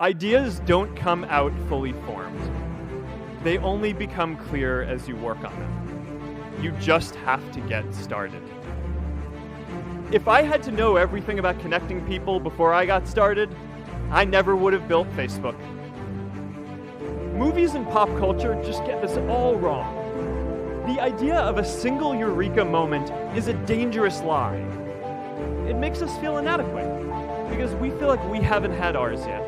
Ideas don't come out fully formed. They only become clear as you work on them. You just have to get started. If I had to know everything about connecting people before I got started, I never would have built Facebook. Movies and pop culture just get this all wrong. The idea of a single eureka moment is a dangerous lie. It makes us feel inadequate because we feel like we haven't had ours yet.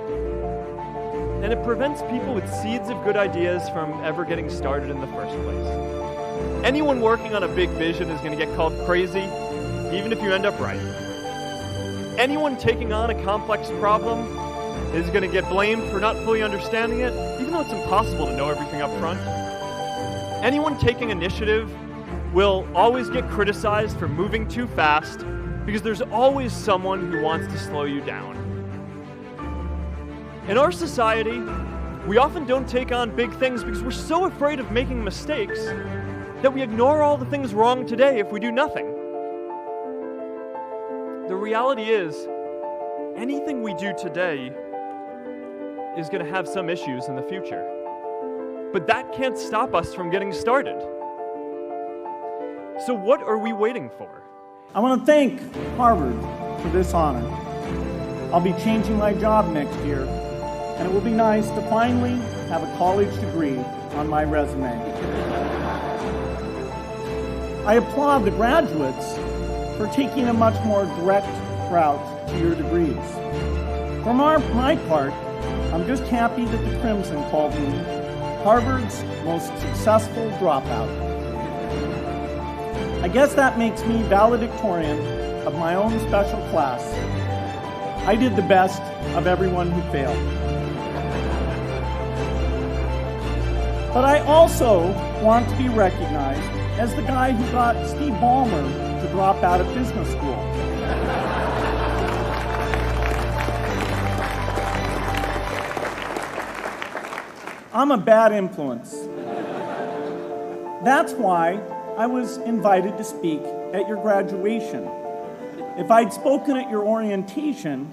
And it prevents people with seeds of good ideas from ever getting started in the first place. Anyone working on a big vision is going to get called crazy, even if you end up right. Anyone taking on a complex problem is going to get blamed for not fully understanding it, even though it's impossible to know everything up front. Anyone taking initiative will always get criticized for moving too fast because there's always someone who wants to slow you down. In our society, we often don't take on big things because we're so afraid of making mistakes that we ignore all the things wrong today if we do nothing. The reality is, anything we do today is going to have some issues in the future. But that can't stop us from getting started. So what are we waiting for? I want to thank Harvard for this honor. I'll be changing my job next year, and it will be nice to finally have a college degree on my resume. I applaud the graduates for taking a much more direct route to your degrees. For my part, I'm just happy that the Crimson called me Harvard's most successful dropout. I guess that makes me valedictorian of my own special class. I did the best of everyone who failed. But I also want to be recognized as the guy who got Steve Ballmer to drop out of business school. I'm a bad influence. That's why I was invited to speak at your graduation. If I'd spoken at your orientation,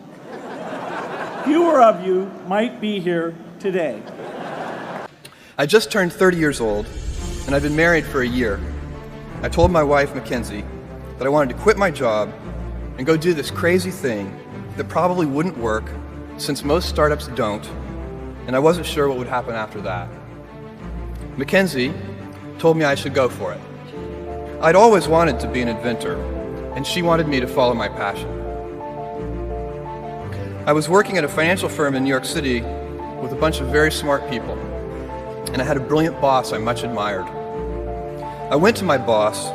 fewer of you might be here today. I just turned 30 years old, and I've been married for a year. I told my wife, Mackenzie, that I wanted to quit my job and go do this crazy thing that probably wouldn't work, since most startups don't, and I wasn't sure what would happen after that. Mackenzie told me I should go for it. I'd always wanted to be an inventor, and she wanted me to follow my passion. I was working at a financial firm in New York City with a bunch of very smart people, and I had a brilliant boss I much admired. I went to my boss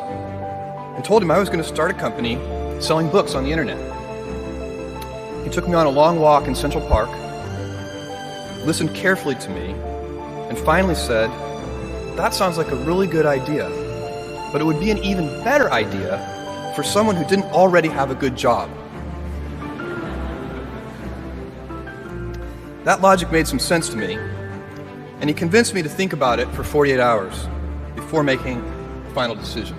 and told him I was going to start a company selling books on the internet. He took me on a long walk in Central Park, listened carefully to me, and finally said, "That sounds like a really good idea, but it would be an even better idea for someone who didn't already have a good job." That logic made some sense to me, and he convinced me to think about it for 48 hours before making a final decision.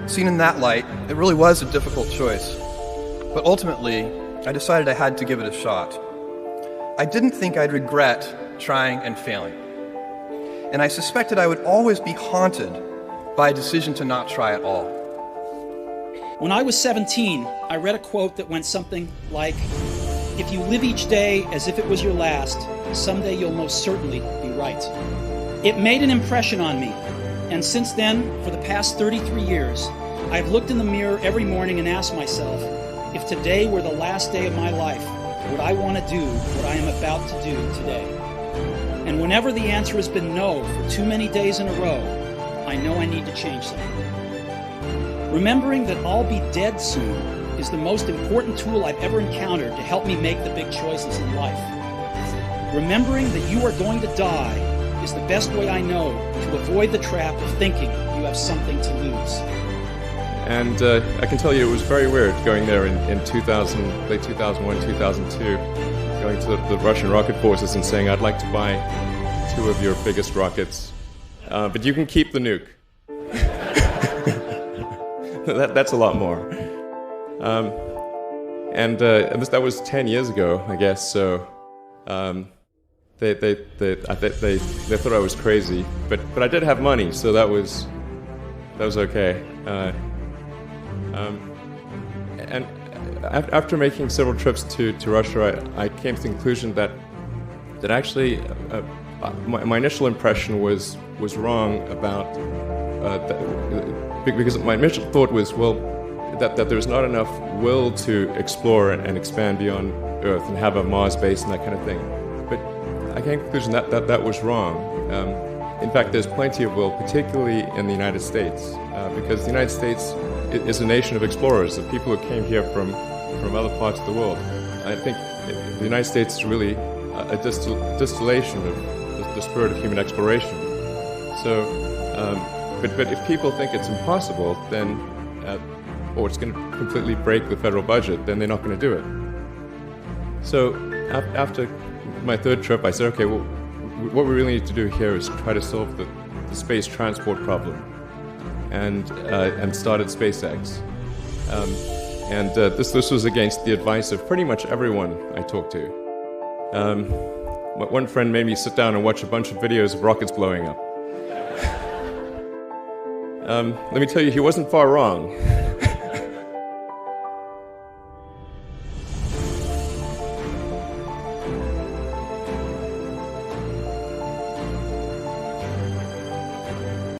Seen in that light, it really was a difficult choice, but ultimately, I decided I had to give it a shot. I didn't think I'd regret trying and failing, and I suspected I would always be haunted by a decision to not try at all. When I was 17, I read a quote that went something like, "If you live each day as if it was your last, someday you'll most certainly be right." It made an impression on me, and since then, for the past 33 years, I've looked in the mirror every morning and asked myself, if today were the last day of my life, would I want to do what I am about to do today? And whenever the answer has been no for too many days in a row, I know I need to change something. Remembering that I'll be dead soon is the most important tool I've ever encountered to help me make the big choices in life. Remembering that you are going to die is the best way I know to avoid the trap of thinking you have something to lose. And I can tell you it was very weird going there in 2000, late 2001, 2002, going to the Russian rocket forces and saying, "I'd like to buy 2 of your biggest rockets, but you can keep the nuke." That's a lot more. And that was 10 years ago, I guess. So they thought I was crazy, but I did have money, so that was okay. And after making several trips to Russia, I came to the conclusion that actually my initial impression was wrong about because my initial thought was, well, that there's not enough will to explore and expand beyond Earth and have a Mars base and that kind of thing. But I came to the conclusion that was wrong. In fact, there's plenty of will, particularly in the United States, because the United States is a nation of explorers, of people who came here from other parts of the world. I think the United States is really a distillation of the spirit of human exploration. So, but if people think it's impossible, then or it's going to completely break the federal budget, then they're not going to do it. So after my third trip, I said, okay, well, what we really need to do here is try to solve the space transport problem, and started SpaceX. This was against the advice of pretty much everyone I talked to. One friend made me sit down and watch a bunch of videos of rockets blowing up. Let me tell you, he wasn't far wrong.